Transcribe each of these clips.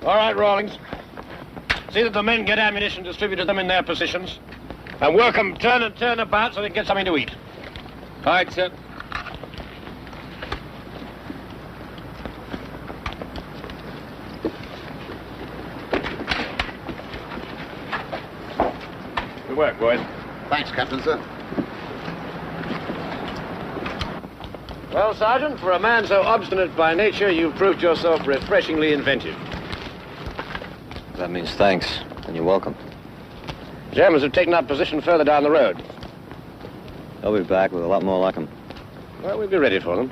All right, Rawlings. See that the men get ammunition distributed to them in their positions. And work them turn and turn about so they can get something to eat. All right, sir. Good work, boys. Thanks, Captain, sir. Well, Sergeant, for a man so obstinate by nature, you've proved yourself refreshingly inventive. That means thanks, and you're welcome. Germans have taken up position further down the road. They'll be back with a lot more like them. Well, we'll be ready for them.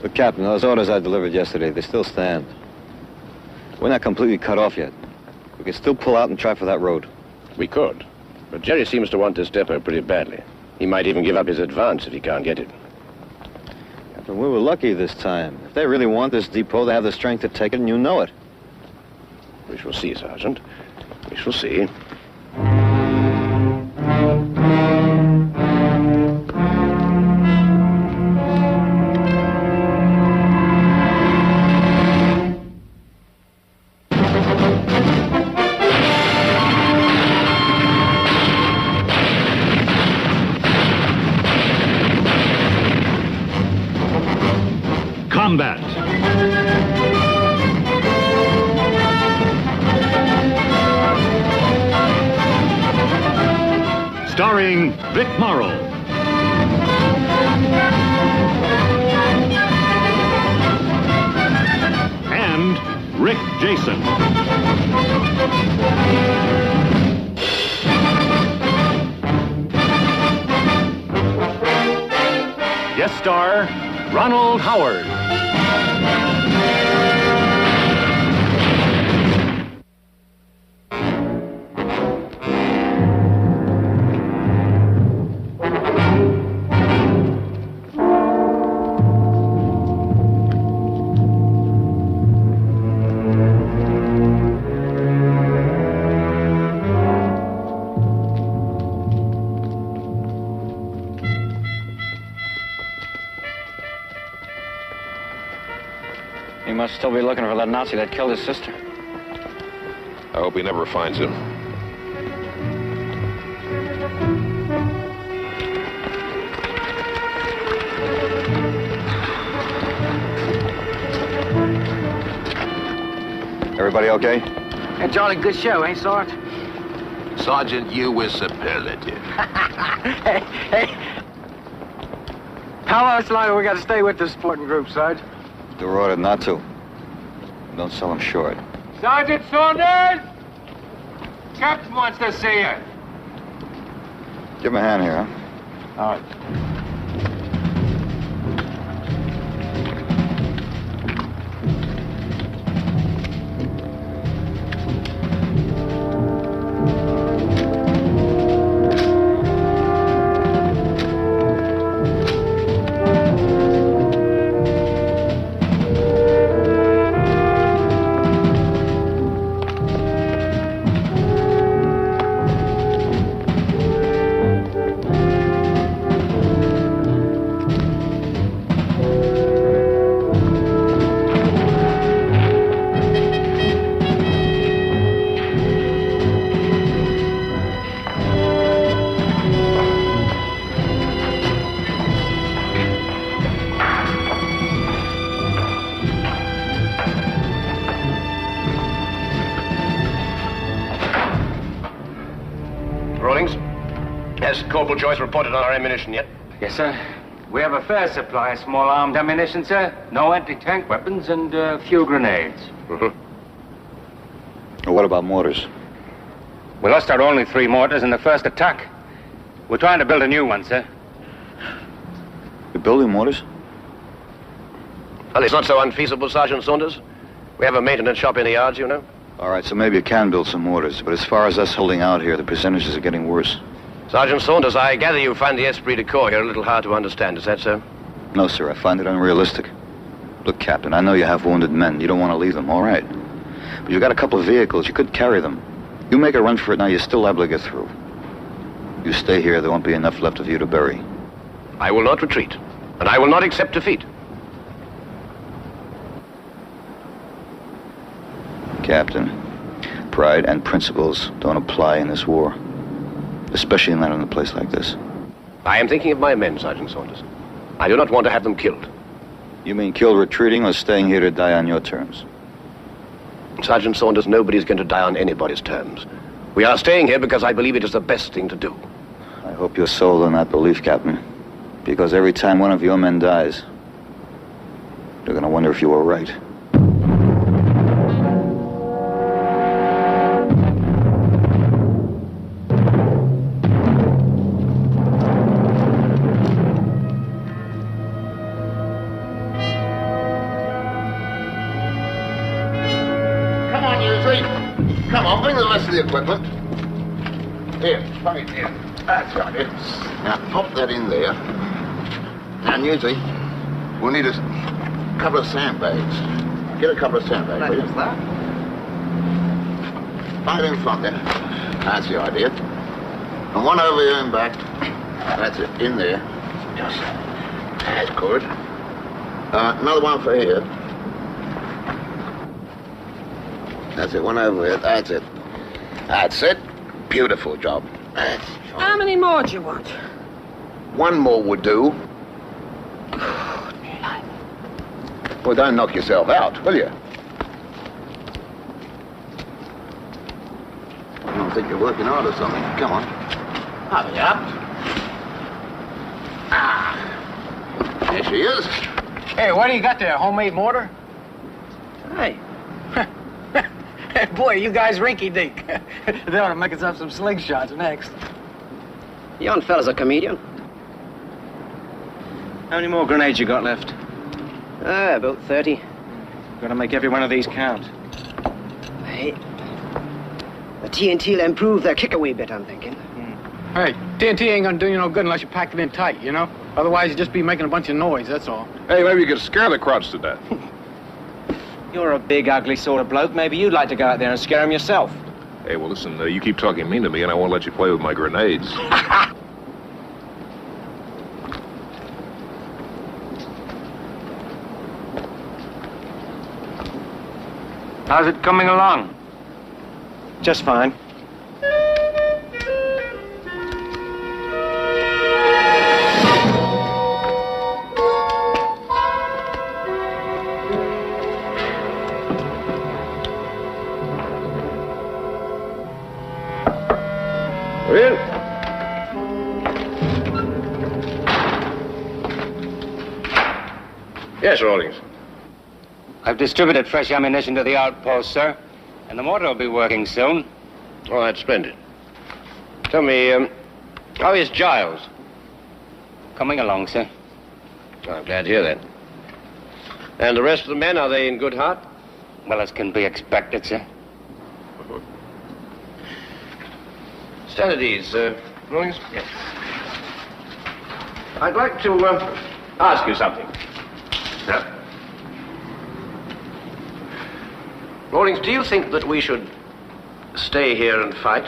But, Captain, those orders I delivered yesterday, they still stand. We're not completely cut off yet. We can still pull out and try for that road. We could. But Jerry seems to want this depot pretty badly. He might even give up his advance if he can't get it. Captain, we were lucky this time. If they really want this depot, they have the strength to take it, and you know it. We shall see, Sergeant. We shall see. Combat. Starring Vic Morrow. And Rick Jason. Guest star, Ronald Howard. He must still be looking for that Nazi that killed his sister. I hope he never finds him. Everybody okay? Hey, Charlie, good show, ain't Sarge? Sergeant, you were superlative. Hey. How much longer we got to stay with this sporting group, Sarge? They were ordered not to. Don't sell them short. Sergeant Saunders! Captain wants to see you. Give him a hand here, huh? All right. Has Corporal Joyce reported on our ammunition yet? Yes, sir. We have a fair supply of small armed ammunition, sir. No anti-tank weapons and a few grenades. Well, what about mortars? We lost our only 3 mortars in the first attack. We're trying to build a new one, sir. You're building mortars? Well, it's not so unfeasible, Sergeant Saunders. We have a maintenance shop in the yards, you know. All right, so maybe you can build some mortars, but as far as us holding out here, the percentages are getting worse. Sergeant Saunders, I gather you find the esprit de corps here a little hard to understand. Is that so? No, sir, I find it unrealistic. Look, Captain, I know you have wounded men. You don't want to leave them, all right. But you've got a couple of vehicles. You could carry them. You make a run for it now, you're still able to get through. You stay here, there won't be enough left of you to bury. I will not retreat, and I will not accept defeat. Captain, pride and principles don't apply in this war. Especially not in a place like this. I am thinking of my men, Sergeant Saunders. I do not want to have them killed. You mean killed retreating or staying here to die on your terms? Sergeant Saunders, nobody is going to die on anybody's terms. We are staying here because I believe it is the best thing to do. I hope you're sold on that belief, Captain. Because every time one of your men dies, they're gonna wonder if you were right. Come on, you three. Come on, bring the rest of the equipment. Here, plug it in. That's right, it. Now, pop that in there. And you three, we'll need a couple of sandbags. Get a couple of sandbags, will you? that? Right in front there. That's the idea. And one over here and back. That's it, in there. Just. That's good. Another one for here. That's it, one over here. That's it. That's it. Beautiful job. That's fine. How many more do you want? One more would do. Well, don't knock yourself out, will you? I don't think you're working hard or something. Come on. Hurry up. Ah. There she is. Hey, what do you got there? Homemade mortar? Hey. Boy, you guys rinky-dink. They ought to make us up some slingshots next. Young fella's a comedian. How many more grenades you got left? About 30. Gotta make every one of these count. Hey. The TNT will improve their kick-away bit, I'm thinking. Hey, TNT ain't gonna do you no good unless you pack it in tight, you know? Otherwise, you'd just be making a bunch of noise, that's all. Hey, maybe you could scare the crowds to death. You're a big, ugly sort of bloke. Maybe you'd like to go out there and scare him yourself. Hey, well, listen, you keep talking mean to me, and I won't let you play with my grenades. How's it coming along? Just fine. Will? Yes, Rawlings. I've distributed fresh ammunition to the outpost, sir. And the mortar will be working soon. Oh, that's splendid. Tell me, how is Giles? Coming along, sir. I'm glad to hear that. And the rest of the men, are they in good heart? Well, as can be expected, sir. Stand at ease, Rawlings. Yes. I'd like to ask you something. Sir? Rawlings, do you think that we should stay here and fight?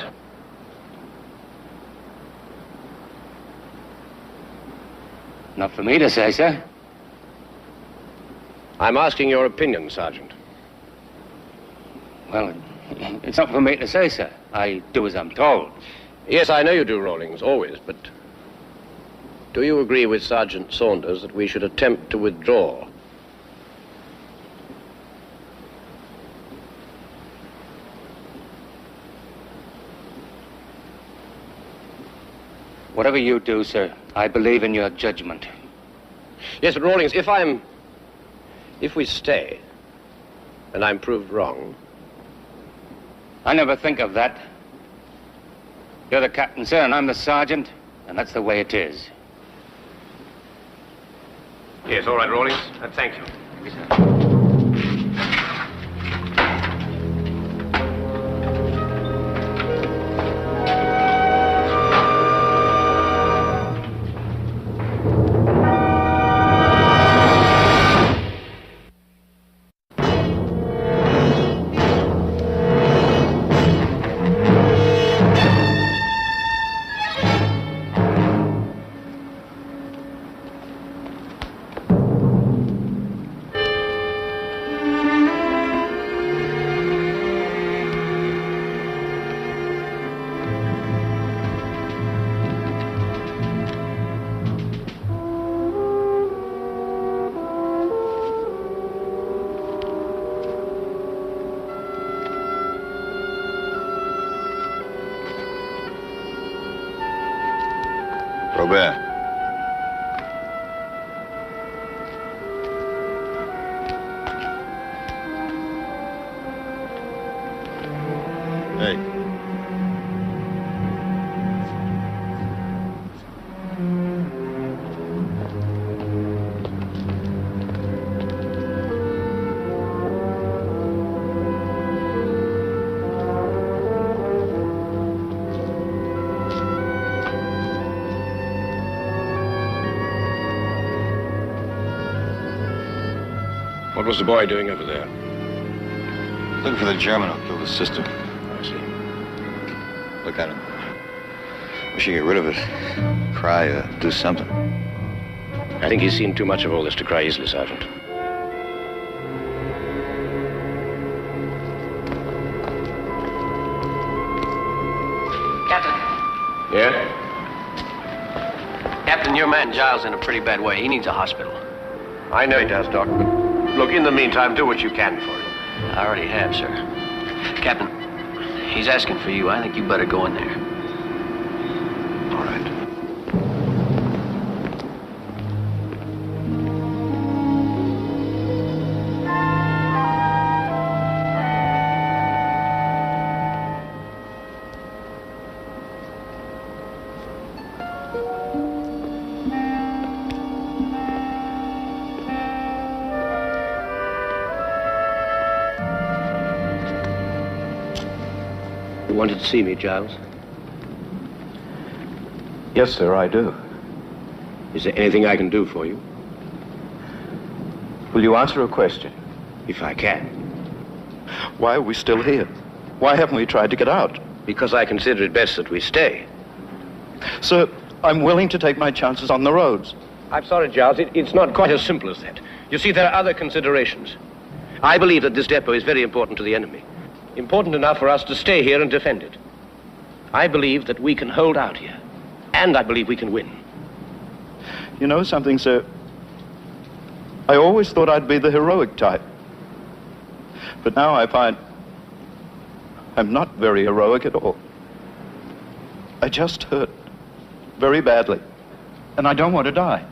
Not for me to say, sir. I'm asking your opinion, Sergeant. Well, it's not for me to say, sir. I do as I'm told. Yes, I know you do, Rawlings, always, but do you agree with Sergeant Saunders that we should attempt to withdraw? Whatever you do, sir, I believe in your judgment. Yes, but Rawlings, if we stay, and I'm proved wrong, I never think of that. You're the captain, sir, and I'm the sergeant, and that's the way it is. yes, all right, Rawlings, thank you. Robert. Hey. What was the boy doing over there? Looking for the German who killed his sister. I see. Look at him. We should get rid of it. Cry, do something. I think he's seen too much of all this to cry easily, Sergeant. Captain. Yeah? Captain, your man Giles in a pretty bad way. He needs a hospital. I know he does, Doc, but look, in the meantime, do what you can for him. I already have, sir. Captain, he's asking for you. I think you better go in there. All right. You wanted to see me, Giles? Yes, sir, I do. Is there anything I can do for you? Will you answer a question? If I can. Why are we still here? Why haven't we tried to get out? Because I consider it best that we stay. Sir, I'm willing to take my chances on the roads. I'm sorry, Giles. It's not quite as simple as that. You see, there are other considerations. I believe that this depot is very important to the enemy. Important enough for us to stay here and defend it. I believe that we can hold out here. And I believe we can win. You know something, sir? I always thought I'd be the heroic type. But now I find I'm not very heroic at all. I just hurt very badly. And I don't want to die.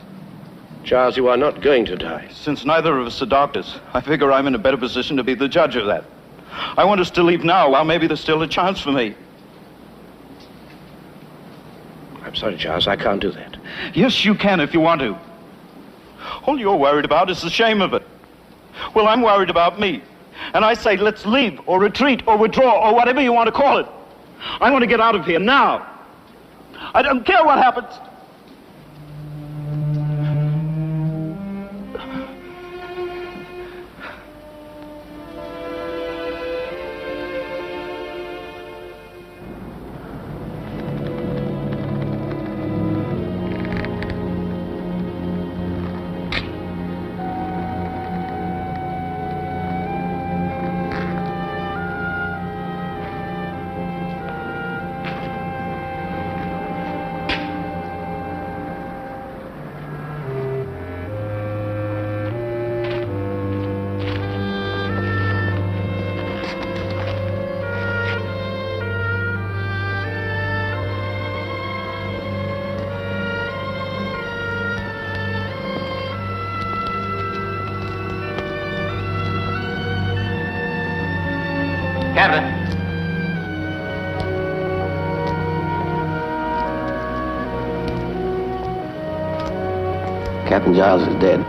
Giles, you are not going to die. Since neither of us are doctors, I figure I'm in a better position to be the judge of that. I want us to leave now while maybe there's still a chance for me. I'm sorry, Giles, I can't do that. Yes, you can if you want to. All you're worried about is the shame of it. Well, I'm worried about me. And I say, let's leave, or retreat, or withdraw, or whatever you want to call it. I want to get out of here now. I don't care what happens. Captain. Captain Giles is dead.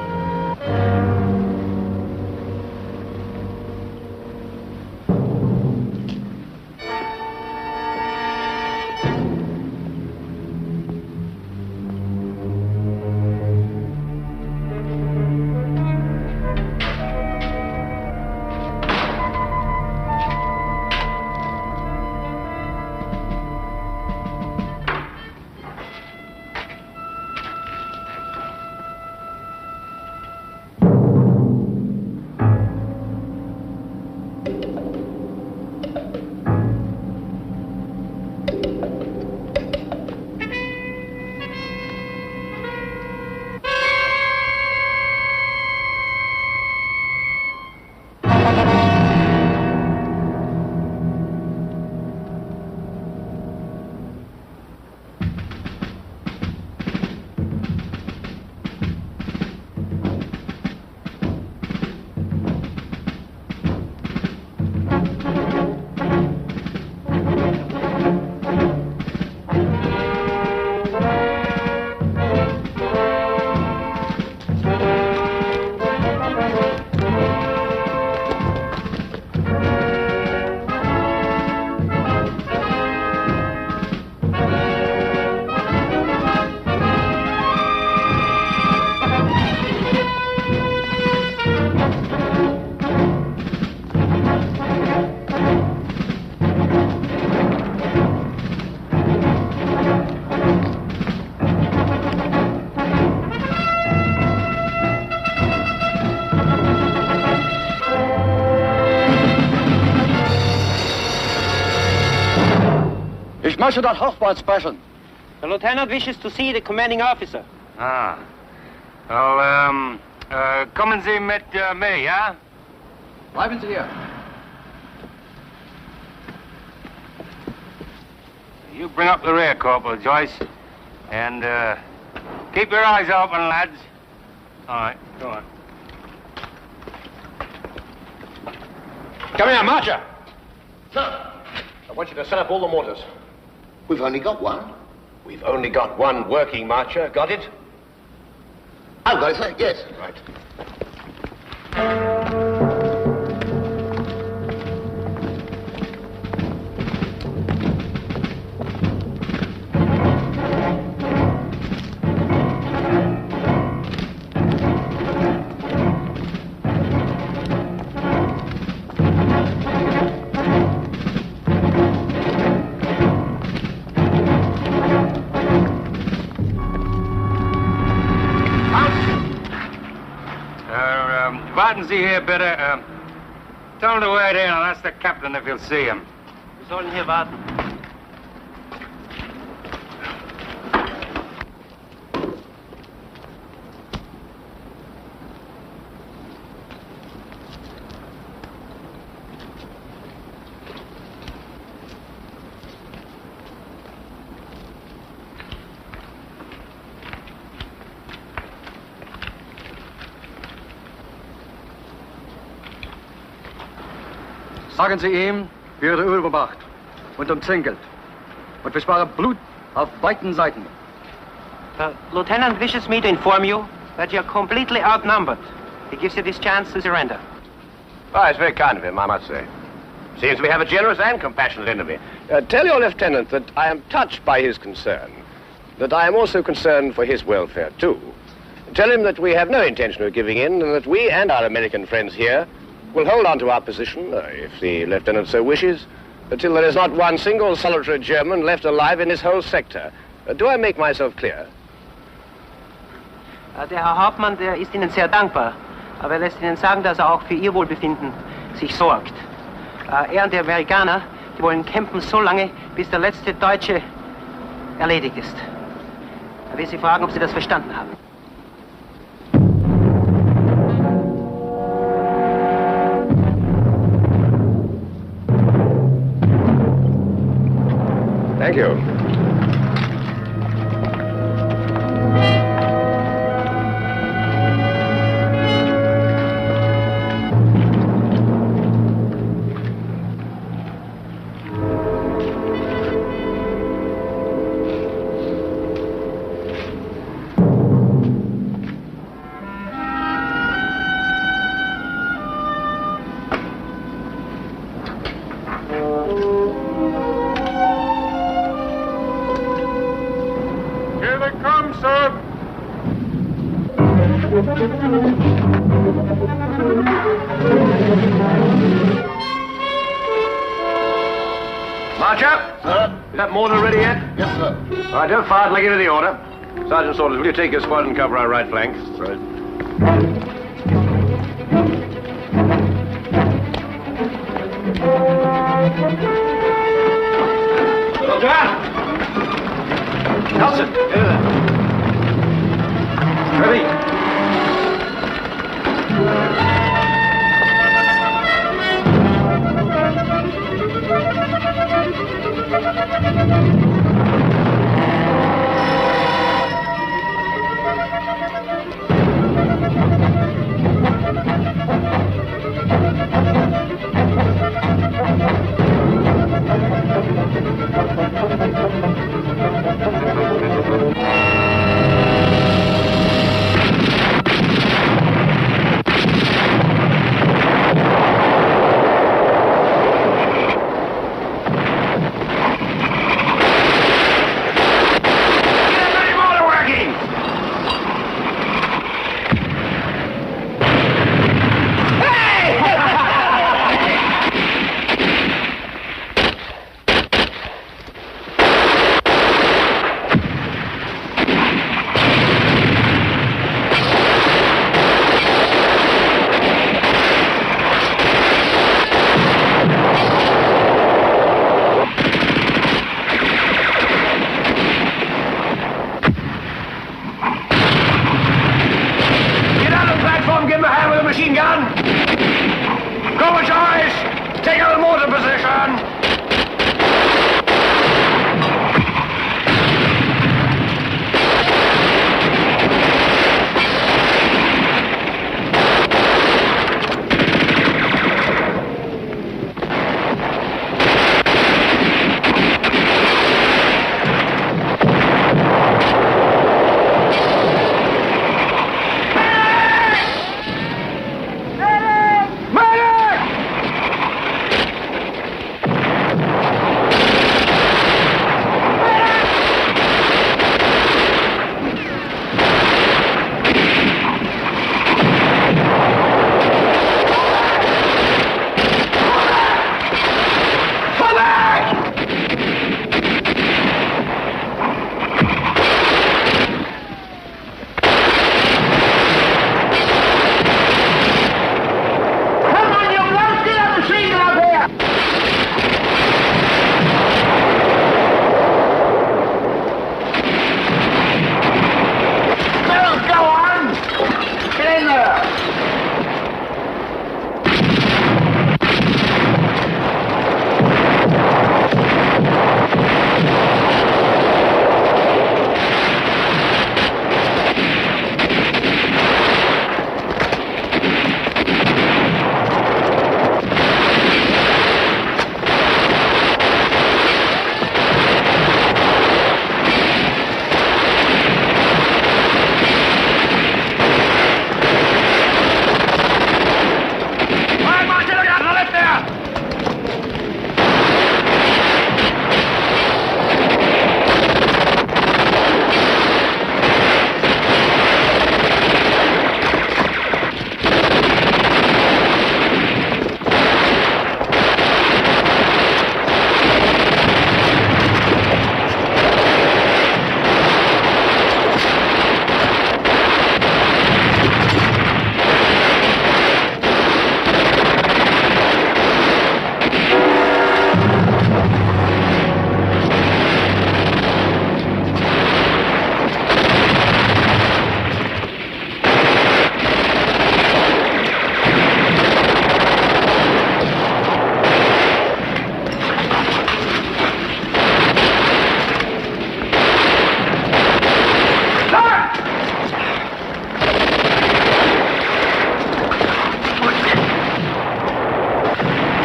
möchte dort Hochbord sprechen. The lieutenant wishes to see the commanding officer. Ah. Well, kommen Sie mit mir, ja? Bleiben Sie hier. You bring up the rear, Corporal Joyce. And, keep your eyes open, lads. All right, go on. Come here, Marcher. Sir, I want you to set up all the mortars. we've only got one. We've only got one working Marcher. Got it? I've got it, sir. Yes. Right. Warten Sie hier, bitte. Tell him to wait in. I'll ask the captain if he'll see him. Wir sollen hier warten. Sagen Sie ihm, wir werden überwacht und umzingelt. Und wir sparen Blut auf beiden Seiten. The lieutenant wishes me to inform you that you're completely outnumbered. He gives you this chance to surrender. Oh, it's very kind of him, I must say. Seems we have a generous and compassionate enemy. Tell your lieutenant that I am touched by his concern, that I am also concerned for his welfare, too. Tell him that we have no intention of giving in, and that we and our American friends here will hold on to our position, if the lieutenant so wishes, until there is not one single solitary German left alive in this whole sector. Do I make myself clear? Der Herr Hauptmann, der ist Ihnen sehr dankbar, aber er lässt Ihnen sagen, dass er auch für Ihr Wohlbefinden sich sorgt. Er und die Amerikaner, die wollen kämpfen so lange, bis der letzte Deutsche erledigt ist. Er will Sie fragen, ob Sie das verstanden haben. Thank you. Marcher? Sir? Is that mortar ready yet? Yes, sir. All right, don't fire till I give you the order. Sergeant Saunders, will you take your squad and cover our right flank? Right. Soldier! Nelson, get in there. Ready?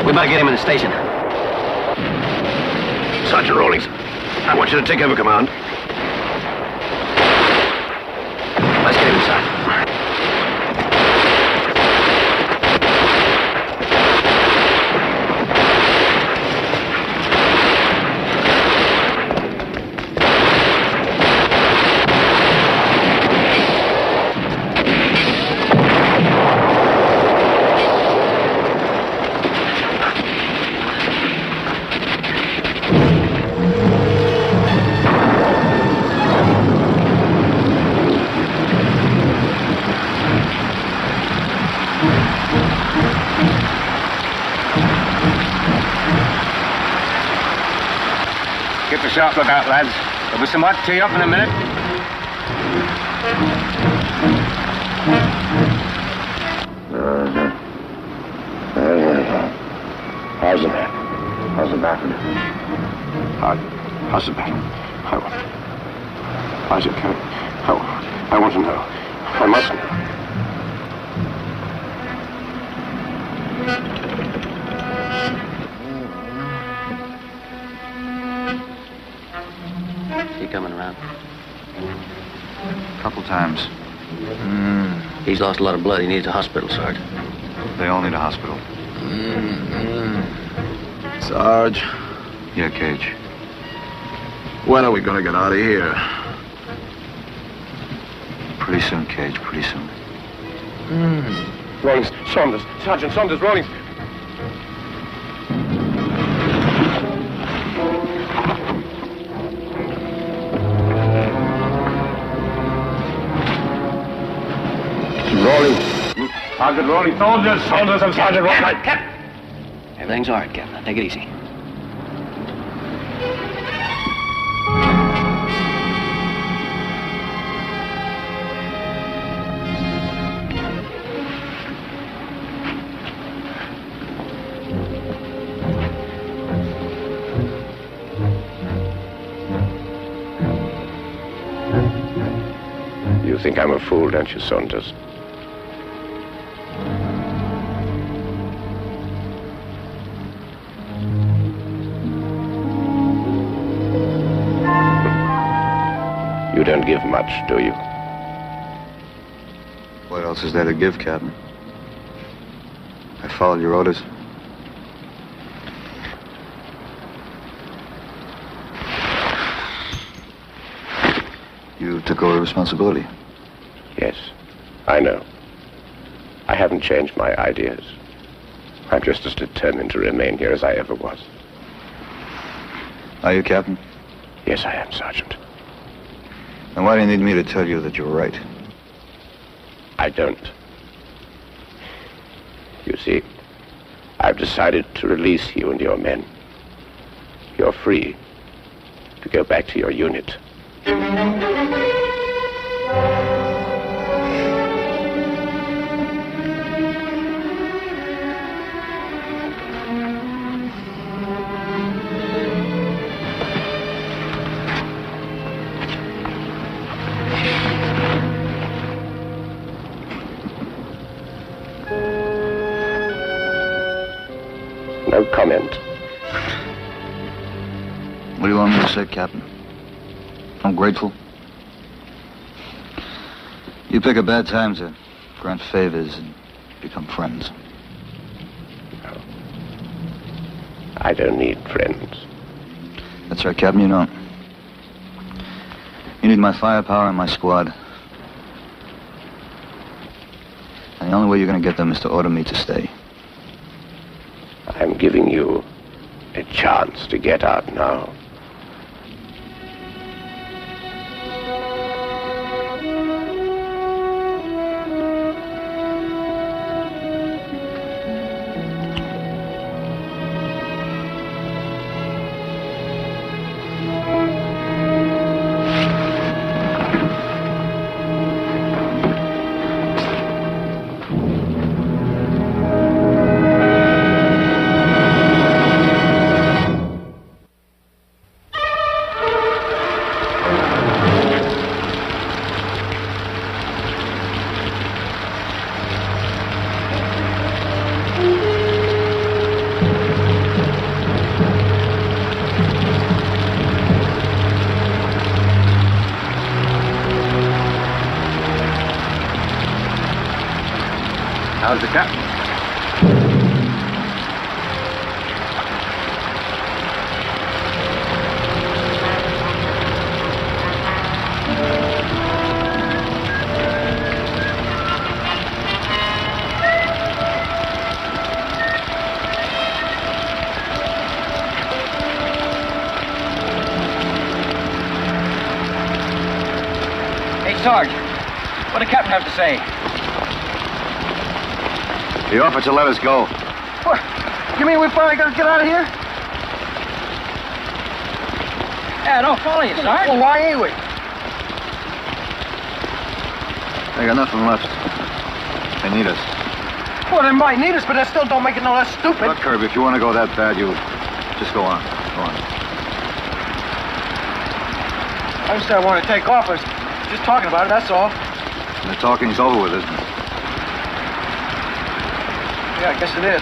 We better get him in the station. Sergeant Rawlings, I want you to take over command. Let's get him inside. Keep a sharp lookout, lads. There'll be some hot tea up in a minute. How's the man? How's the back? How's the back? How's it going? I want to know. I must know. Is he coming around? A couple times. He's lost a lot of blood. He needs a hospital, Sarge. They all need a hospital. Sarge, Yeah, Cage. when are we gonna get out of here? Pretty soon, Cage, pretty soon. Rawlings, Saunders. Sergeant Saunders, Rawlings. Rawlings. Sergeant Rawlings. Saunders and Sergeant Rawlings. Captain! Everything's all right, Captain. Take it easy. You think I'm a fool, don't you, Saunders? You don't give much, do you? What else is there to give, Captain? I followed your orders. You took over responsibility. Yes, I know. I haven't changed my ideas. I'm just as determined to remain here as I ever was. Are you, Captain? Yes, I am, Sergeant. Then why do you need me to tell you that you're right? I don't. You see, I've decided to release you and your men. You're free to go back to your unit. No comment. What do you want me to say, Captain? I'm grateful. You pick a bad time to grant favors and become friends. No. I don't need friends. That's right, Captain, you don't. You need my firepower and my squad. And the only way you're going to get them is to order me to stay. I'm giving you a chance to get out now. Sarge, what did the captain have to say? He offered to let us go. What? You mean we finally got to get out of here? Yeah, I don't follow you, Sarge. Well, why ain't we? They got nothing left. They need us. Well, they might need us, but that still don't make it no less stupid. Look, Kirby, if you want to go that bad, you just go on. Go on. I just want to take off. I was just talking about it, that's all. And the talking's over with, isn't it? Yeah, I guess it is.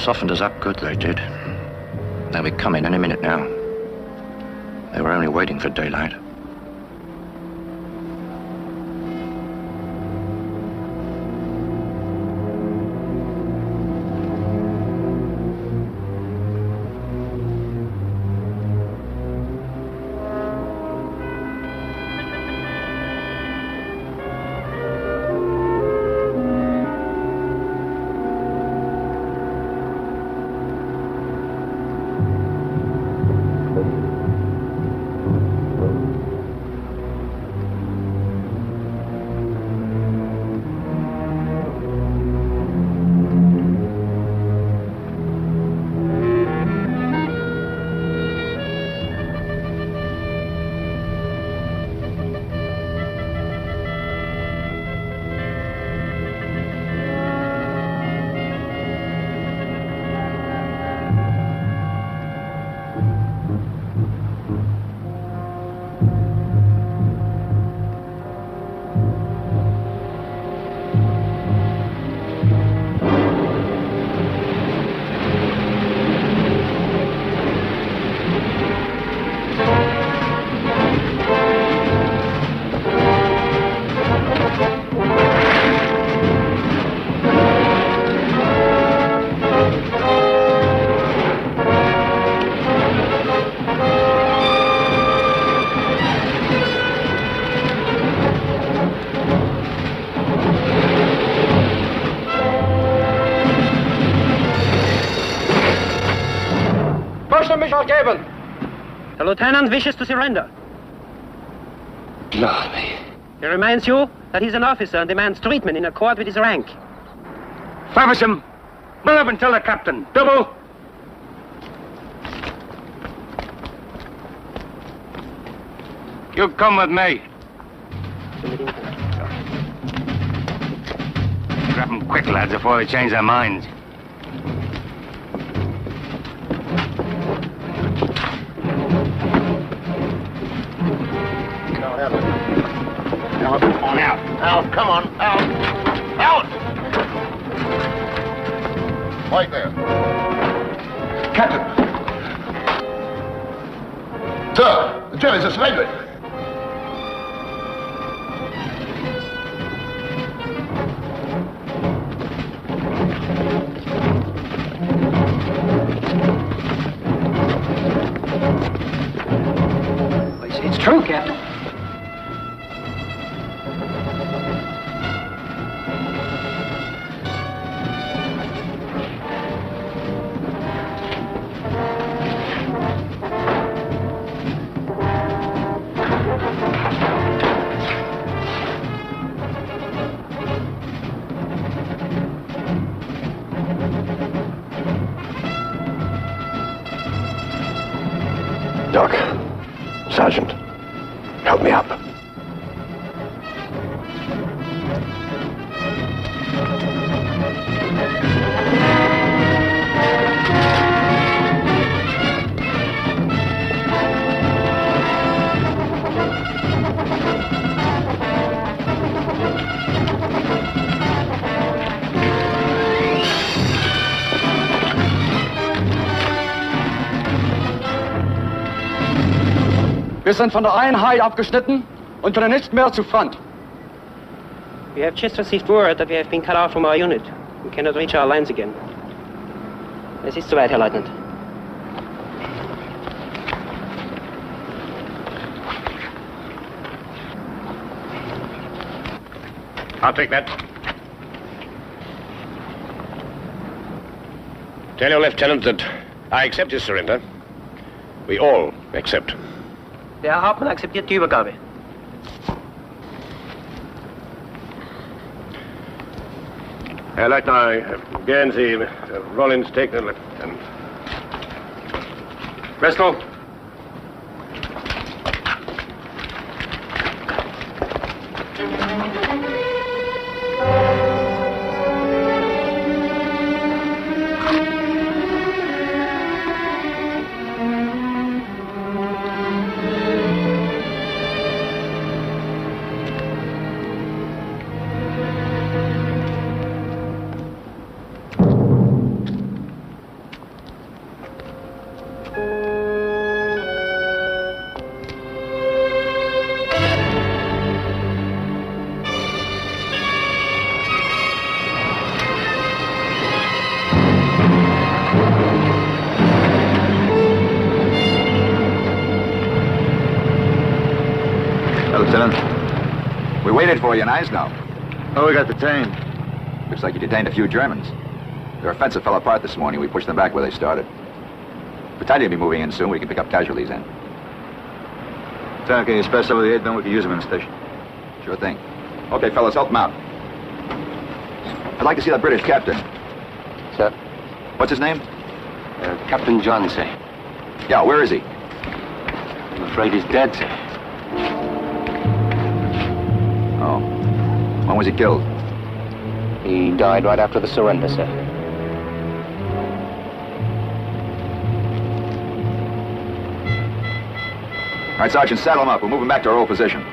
Softened us up good, they did. They'll be coming any minute now. They were only waiting for daylight. shall geben. The lieutenant wishes to surrender. Blimey. He reminds you that he's an officer and demands treatment in accord with his rank. Faversham, pull up and tell the captain. Double. You come with me. Grab them quick, lads, before they change their minds. Now, on out. Out, come on, out. Out! Wait there. Captain. Sir, the jellies are surrendered. It's true, Captain. Doc, Sergeant, help me up. Wir sind von der Einheit abgeschnitten und können nicht mehr zu Front. We have just received word that we have been cut off from our unit. We cannot reach our lines again. Es ist soweit, Herr Leutnant. I'll take that. Tell your lieutenant that I accept his surrender. We all accept. Der Herr Hauptmann akzeptiert die Übergabe. Herr Leutnant, gern Sie Rollins taken and Bristol. Lieutenant, we waited for you in Eisnow. Oh, we got detained. Looks like you detained a few Germans. Their offensive fell apart this morning. We pushed them back where they started. Battalion will be moving in soon. We can pick up casualties in. Lieutenant, can you spare some of the 8 men? We could use them in the station. Sure thing. Okay, fellas, help them out. I'd like to see that British captain. Sir? What's his name? Captain John, sir. Yeah, where is he? I'm afraid he's dead, sir. Oh. When was he killed? He died right after the surrender, sir. All right, Sergeant, saddle him up. We'll move him back to our old position.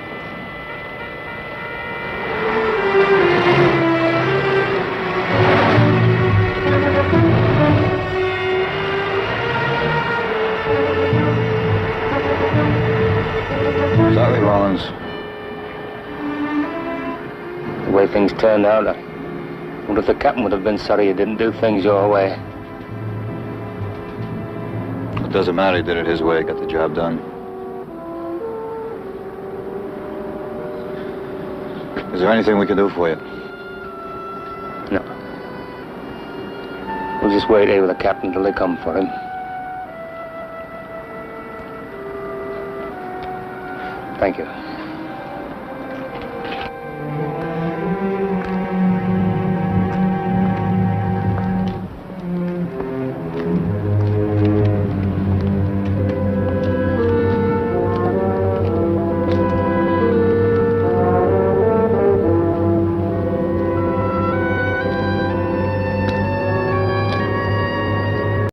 Sorry, Rollins. The way things turned out, I wonder if the captain would have been sorry he didn't do things your way. It doesn't matter. He did it his way. Got the job done. Is there anything we can do for you? No. We'll just wait here with the captain till they come for him. Thank you.